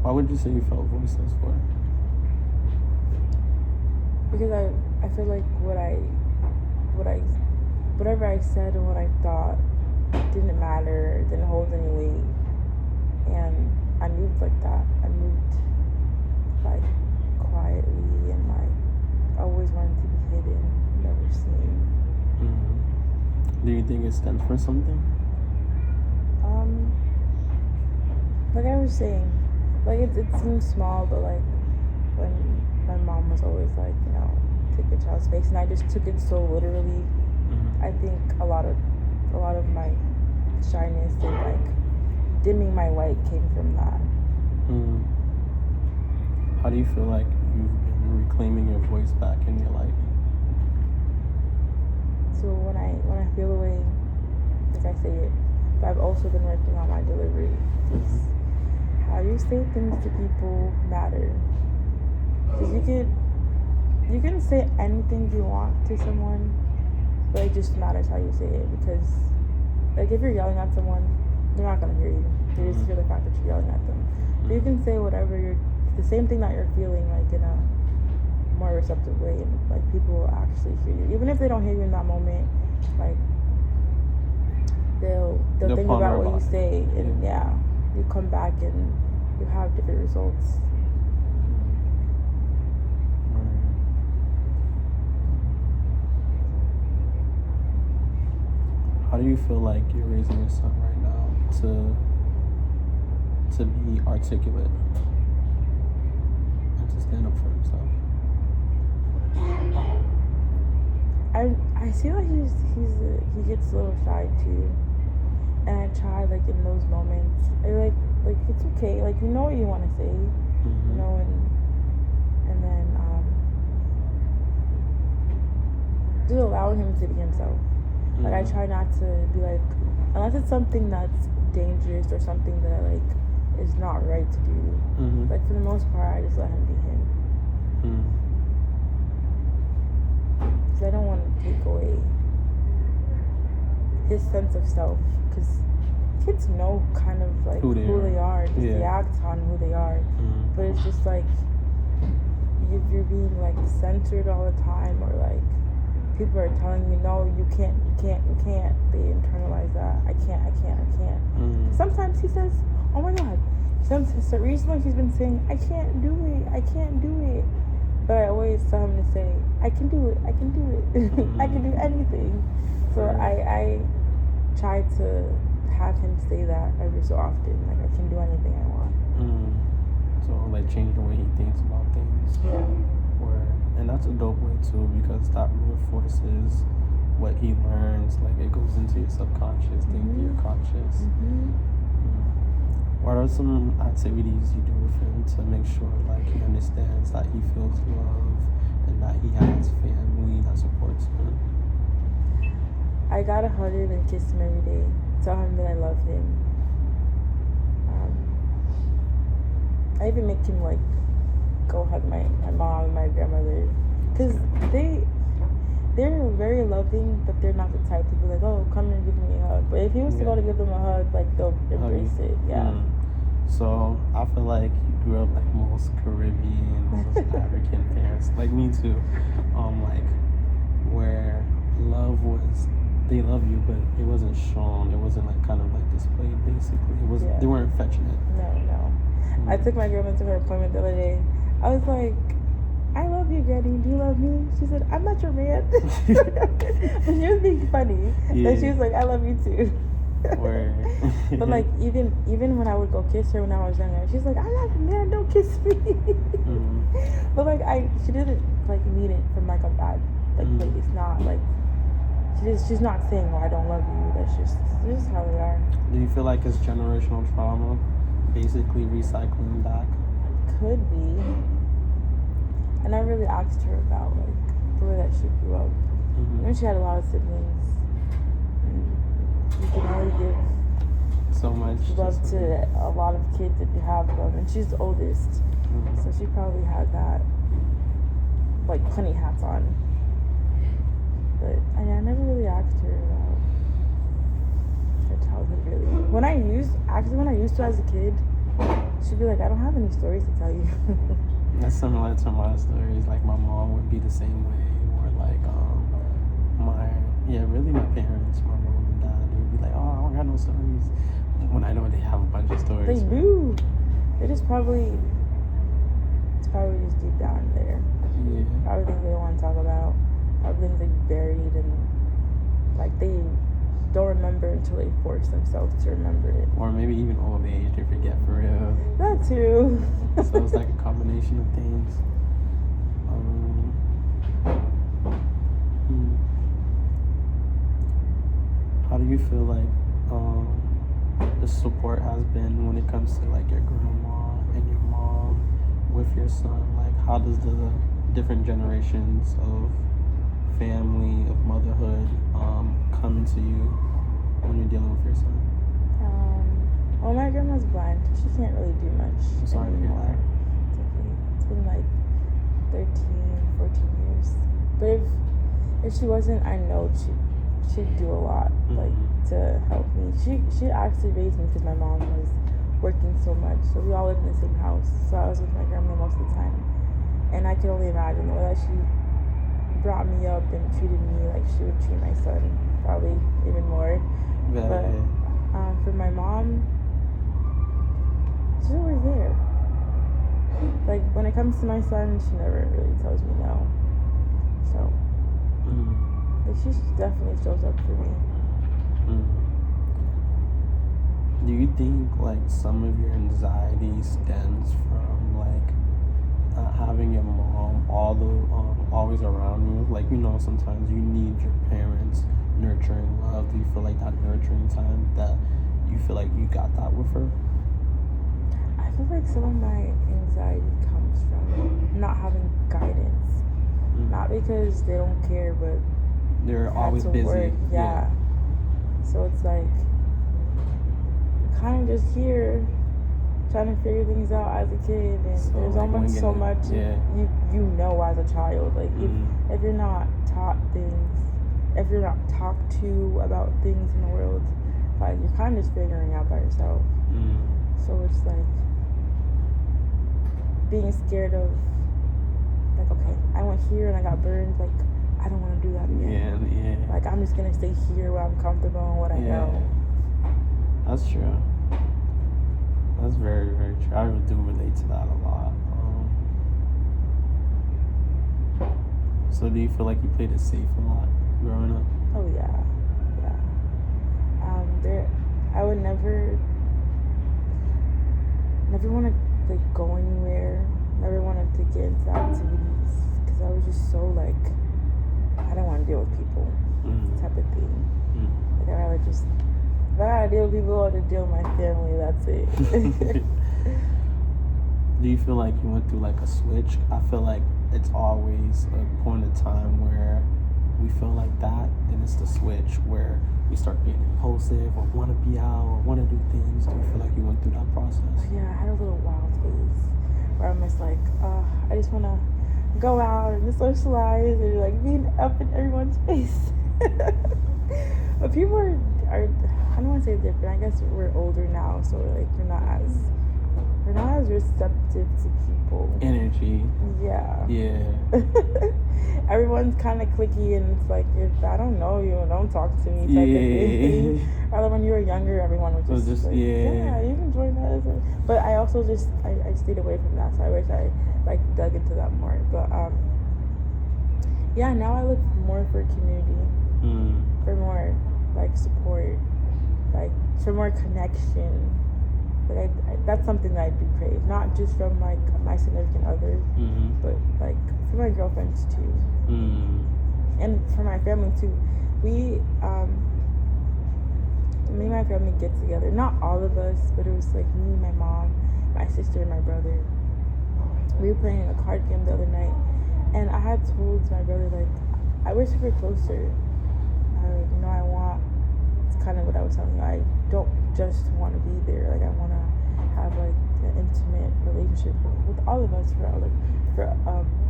Why would you say you felt voiceless for? Because I feel like whatever I said and what I thought didn't matter, didn't hold any weight, and I moved like that. I moved like quietly and like always wanted to be hidden, never seen. Do you think it stands for something? Like I was saying, like it seems small, but like when my mom was always like, you know, take a child's space, and I just took it so literally. I think a lot of my shyness and like dimming my light came from that. How do you feel like you've been reclaiming your voice back in your life? So when I feel the way, like I say it, but I've also been working on my delivery. Because how you say things to people matter. Because you can say anything you want to someone, but it just matters how you say it. Because like if you're yelling at someone, they're not gonna hear you. They just hear the fact that you're yelling at them. But you can say whatever the same thing that you're feeling, like in a more receptive way, and like people will actually hear you, even if they don't hear you in that moment. Like they'll think about what you say, and you come back and you have different results. How do you feel like you're raising your son right now to be articulate and to stand up for himself? I see like he gets a little shy too, and I try like in those moments, I like it's okay, like you know what you want to say, you know, and then just allowing him to be himself. Like I try not to be like, unless it's something that's dangerous or something that I like is not right to do. Like for the most part, I just let him be him. Because I don't want to take away his sense of self. Because kids know kind of like who they are. Just they act on who they are. But it's just like if you're being like censored all the time, or like people are telling you, no, you can't, they internalize that. I can't. Sometimes he says, oh my God. Recently he's been saying, I can't do it. But I always tell him to say, I can do it. I can do anything. So I try to have him say that every so often. Like, I can do anything I want. So, like, change the way he thinks about things. Yeah. And that's a dope way too, because that reinforces what he learns. Like it goes into your subconscious, into your conscious. What are some activities you do with him to make sure like he understands that he feels love and that he has family that supports him? I gotta hug him and kiss him every day. Tell him that I love him. I even make him like go hug my mom and my grandmother, because they're very loving, but they're not the type to be like, oh, come and give me a hug. But if he was to go to give them a hug, like they'll embrace it. So I feel like you grew up like most Caribbean, most African parents, like me too, like where love was, they love you, but it wasn't shown. It wasn't like kind of like displayed. Basically, it wasn't. They weren't affectionate. No. I took my grandma to her appointment the other day. I was like, I love you, Granny. Do you love me? She said, I'm not your man. But she was being funny. And she was like, I love you too. But like even when I would go kiss her when I was younger, she's like, I'm not your man, don't kiss me. But like she didn't like mean it from like a bad like place. Not like she's not saying, oh, I don't love you. That's just how they are. Do you feel like it's generational trauma basically recycling back? Could be. I never really asked her about like the way that she grew up. I mean, she had a lot of siblings, and you can only give so much love to a lot of kids if you have them, and she's the oldest, so she probably had that like plenty hats on. But I never really asked her about her childhood really. When I used to as a kid, she'd be like, I don't have any stories to tell you. That's similar to my stories. Like my mom would be the same way, or like really my parents, my mom and dad, they would be like, oh, I don't got no stories. When I know they have a bunch of stories. They do. They just probably, it's probably just deep down there. Yeah. Probably things they don't want to talk about. Probably things they buried and like they don't remember until they force themselves to remember it. Or maybe even old age, they forget for real. That too. So it's like a combination of things. How do you feel like the support has been when it comes to like your grandma and your mom with your son? Like, how does the different generations of family, of motherhood, come into you when you're dealing with your son? Well, my grandma's blind. She can't really do much I'm sorry anymore. to hear that. It's okay. It's been like 13, 14 years. But if she wasn't, I know she'd do a lot, like, to help me. She actually raised me because my mom was working so much. So we all lived in the same house. So I was with my grandma most of the time. And I can only imagine the way that she brought me up and treated me like she would treat my son, probably even more. Yeah, but for my mom, she's always there. Like, when it comes to my son, she never really tells me no. So, like, she definitely shows up for me. Do you think, like, some of your anxiety stems from, like, not having your mom always around you? Like, you know, sometimes you need your parents' nurturing love. Do you feel like that nurturing time, that you feel like you got that with her? I feel like some of my anxiety comes from not having guidance. Not because they don't care, but they're always busy. Work. Yeah. So it's like, kind of just here trying to figure things out as a kid, and so there's almost so much you know as a child. Like, if you're not taught things, if you're not talked to about things in the world, like, you're kind of just figuring out by yourself. So it's like being scared of, like, okay, I went here and I got burned, like, I don't want to do that again. Yeah. Like, I'm just gonna stay here where I'm comfortable and what I know. That's true. That's very, very true. I do relate to that a lot. So do you feel like you played it safe a lot growing up? Oh yeah. I would never want to, like, go anywhere. Never wanted to get into activities because I was just so, like, I don't want to deal with people, type of thing. Like, I rather just, if I gotta deal with people, I want to deal with my family. That's it. Do you feel like you went through, like, a switch? I feel like it's always a point of time where we feel like that, then it's the switch where we start being impulsive or want to be out or want to do things. Do you feel like you went through that process? Yeah, I had a little wild phase where I'm just like, I just want to go out and socialize and, like, being up in everyone's face. But people are I don't want to say different. I guess we're older now, so, like, we're not as receptive to people. Energy. Yeah. Yeah. Everyone's kind of cliquey, and it's like, if I don't know you, don't talk to me, type of thing. Rather, when you were younger, everyone was just like, yeah, you can join us. But I also just, I stayed away from that, so I wish I, like, dug into that more. But, yeah, now I look more for community, for more, like, support, like, for more connection. Like, that's something that I do crave, not just from, like, my significant other, but, like, for my girlfriends too, and for my family too. Me and my family get together, not all of us, but it was like me, my mom, my sister, and my brother. We were playing a card game the other night, and I had told my brother, like, I wish we were closer. It's kind of what I was telling you. I don't just want to be there. Like, I want to have, like, an intimate relationship with all of us, for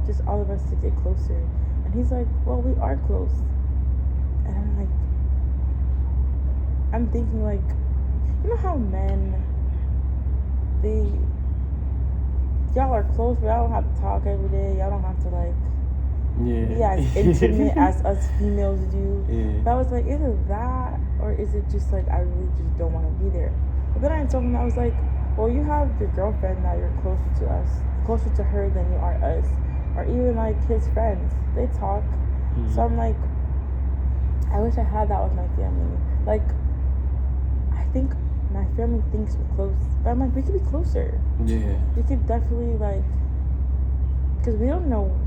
just all of us to get closer. And he's like, well, we are close. And I'm like, I'm thinking, like, you know how men y'all are close, but y'all don't have to talk every day. Y'all don't have to like be as intimate as us females do. Yeah. But I was like, either that or is it just like I really just don't want to be there. But then I told him, I was like, well, you have your girlfriend now. You're closer to us, closer to her than you are us, or even like his friends. They talk. So I'm like, I wish I had that with my family. Like, I think my family thinks we're close, but I'm like, we could be closer. Yeah. We could definitely like, because we don't know.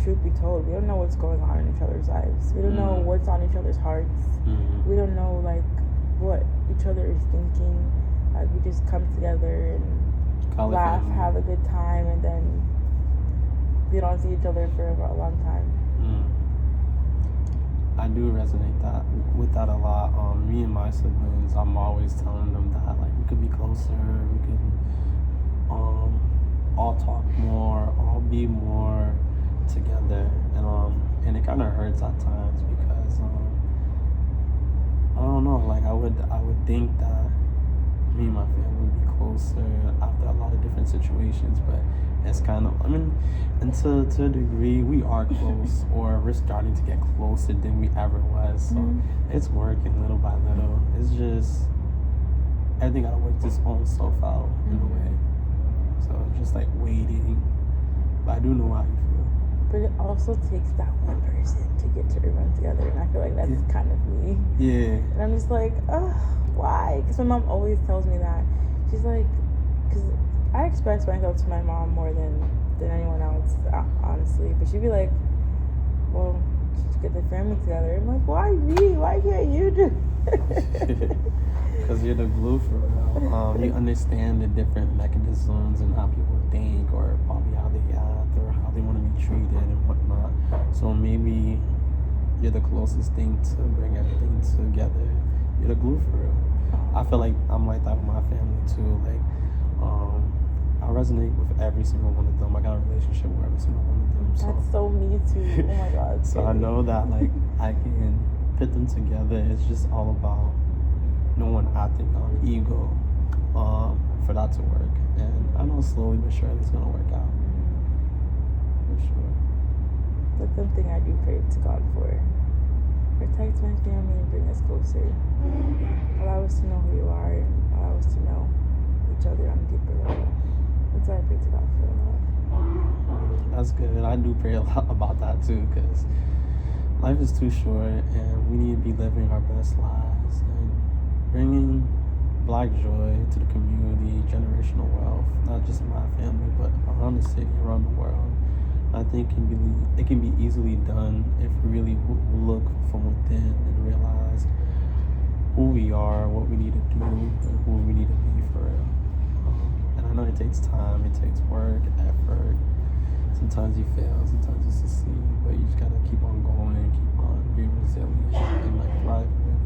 Truth be told, we don't know what's going on in each other's lives. We don't know what's on each other's hearts. We don't know like what each other is thinking. Like we just come together and laugh, have a good time, and then we don't see each other for a long time. I do resonate with that a lot. Me and my siblings, I'm always telling them that like we could be closer, we could all talk more, all be more together, and it kind of hurts at times because I don't know, like I would think that me and my family would be closer after a lot of different situations, but it's kind of, I mean, and to a degree we are close, or we're starting to get closer than we ever was, so it's working little by little. It's just everything gotta work its own self out in a way, so just like waiting, but I do know how you feel. But it also takes that one person to get to everyone together, and I feel like that's kind of me. Yeah. And I'm just like, why? Because my mom always tells me that. She's like, because I express myself to my mom more than anyone else, honestly. But she'd be like, well, get the family together. I'm like, why me? Why can't you do it? Because you're the glue for real. You understand the different mechanisms and how people think, or probably how they act, or how they want to be treated and whatnot. So maybe you're the closest thing to bring everything together. You're the glue for real. I feel like I'm like that with my family too. Like, I resonate with every single one of them. I got a relationship with every single one of them. So. That's so me too. Oh my God. So I know that like I can put them together. It's just all about no one acting on ego for that to work. And I know slowly but surely it's gonna work out. For sure. That's something I do pray to God for. Protect my family and bring us closer. Allow us to know who you are, and allow us to know each other on a deeper level. That's why I pray to God for that. That's good. I do pray a lot about that too, because life is too short and we need to be living our best lives and bringing Black joy to the community, generational wealth, not just my family, but around the city, around the world. I think it can be easily done if we really look from within and realize who we are, what we need to do, and who we need to be for real. And I know it takes time, it takes work, effort. Sometimes you fail, sometimes you succeed, but you just gotta keep on going and keep on being resilient and like thrive really.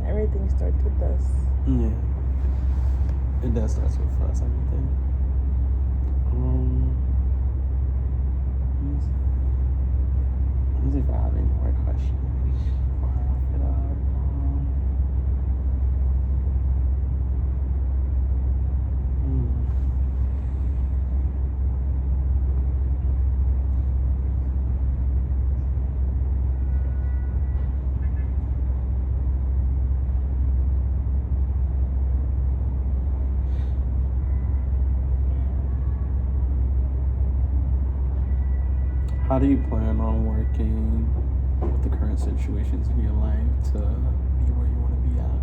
Everything starts with us. Yeah. It does start with us, everything. Let me see if I have any more questions before I wrap it up. How do you plan on working with the current situations in your life to be where you want to be at?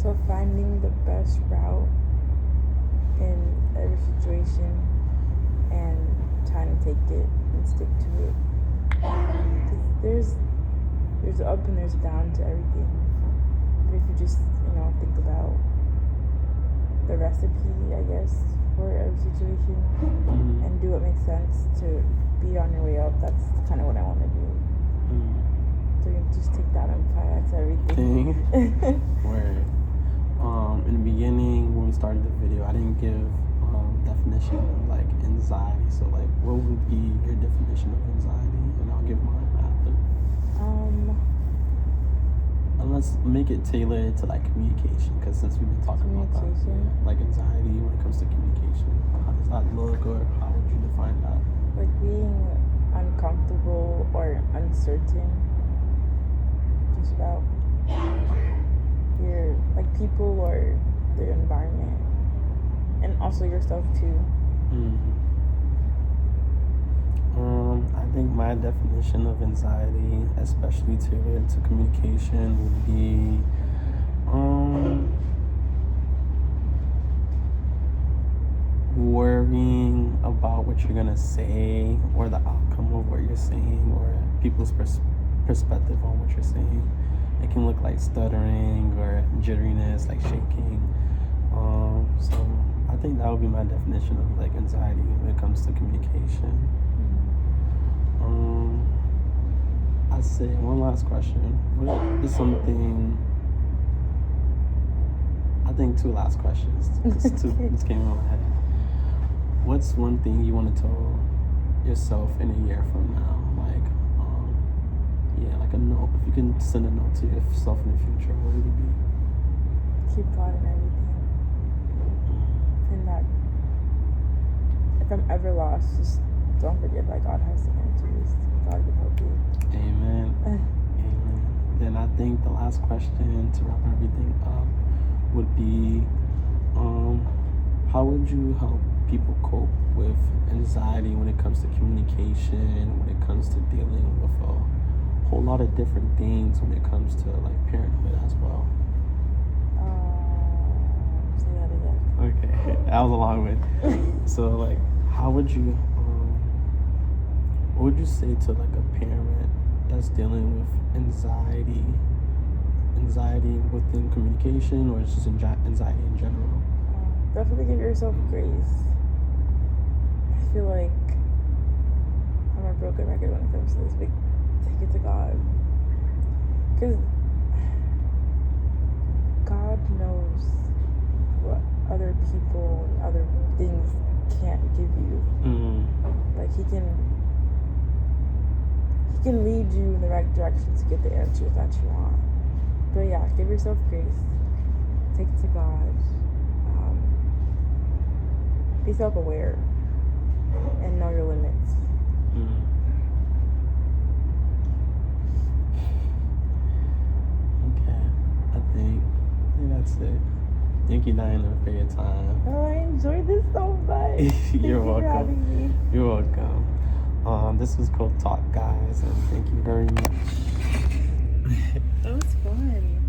So finding the best route in every situation and trying to take it and stick to it. Because there's an up and there's a down to everything. But if you just, think about the recipe, I guess, for every situation and do what makes sense to be on your way up, that's kind of what I want to do. So you just take that and apply that to everything. Word. In the beginning, when we started the video, I didn't give definition like anxiety. So like, what would be your definition of anxiety? And I'll give mine after. And let's make it tailored to like communication, because since we've been talking about that, like anxiety when it comes to communication, how does that look, or how would you define that? Like being uncomfortable or uncertain just about your like people or their environment, and also yourself too. I think my definition of anxiety, especially tailored to communication, would be worrying about what you're gonna say, or the outcome of what you're saying, or people's perspective on what you're saying. It can look like stuttering or jitteriness, like shaking. So I think that would be my definition of like anxiety when it comes to communication. I'd say one last question. What is something? I think two last questions. Two just came in my head. What's one thing you want to tell yourself in a year from now? Like, like a note. If you can send a note to yourself in the future, what would it be? Keep God in everything. And that if I'm ever lost, just don't forget that God has the answers. God can help you. Amen. Amen. Then I think the last question to wrap everything up would be, how would you help people cope with anxiety when it comes to communication, when it comes to dealing with a whole lot of different things when it comes to like parenthood as well? Say that again. Okay, that was a long one. So like, how would you, what would you say to like a parent that's dealing with anxiety within communication, or just anxiety in general? Definitely give yourself grace. I feel like I'm a broken record when it comes to this, but take it to God. Because God knows what other people and other things can't give you. Like He can lead you in the right direction to get the answers that you want. But yeah, give yourself grace. Take it to God. Be self-aware and know your limits. Okay, I think that's it. Thank you, Diana, for your time. Oh, I enjoyed this so much. You're welcome. For having me. You're welcome. This was Code Talk, guys, and thank you very much. That was fun.